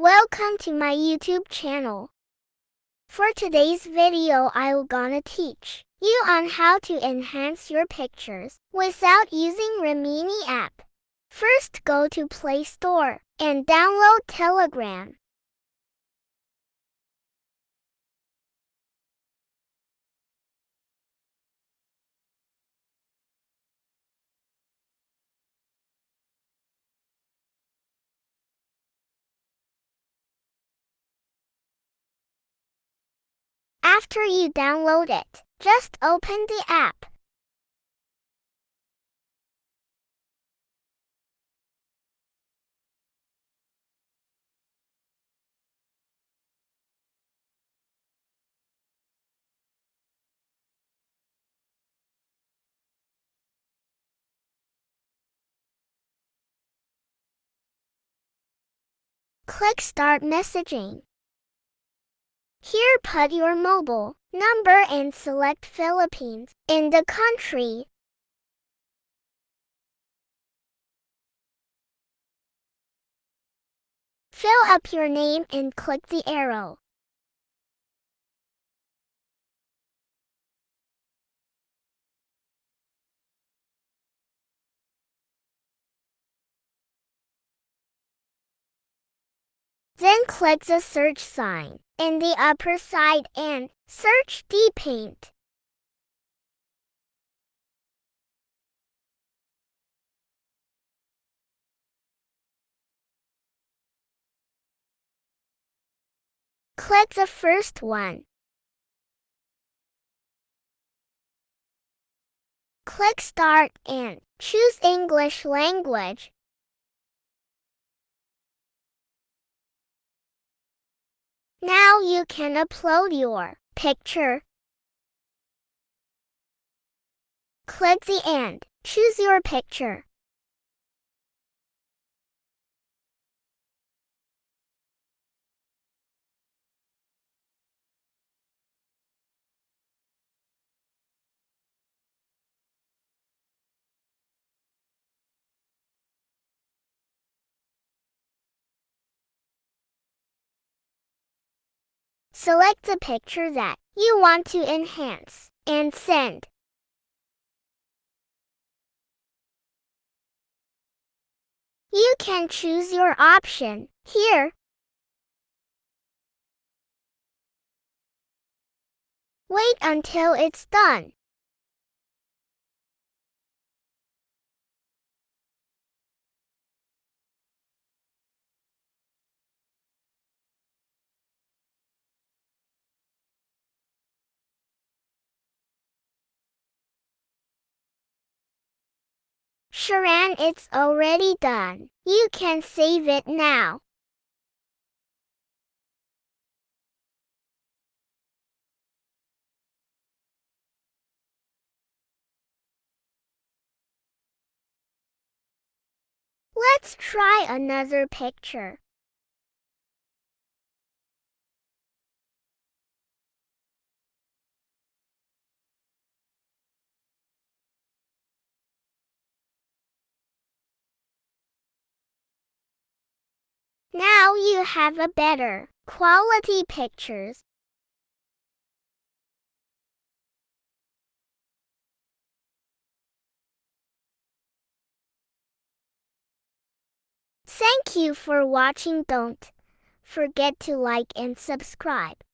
Welcome to my YouTube channel. For today's video I'm gonna teach you on how to enhance your pictures without using Remini app. First go to Play Store and download Telegram. After you download it, just open the app. Click Start Messaging. Here put your mobile number and select Philippines in the country. Fill up your name and click the arrow. Then click the search sign in the upper side and search Paint. Click the first one. Click Start and choose English language. Now you can upload your picture. Click the end. Choose your picture. Select the picture that you want to enhance and send. You can choose your option here. Wait until it's done. Sharon, it's already done. You can save it now. Let's try another picture. Now you have a better quality pictures. Thank you for watching. Don't forget to like and subscribe.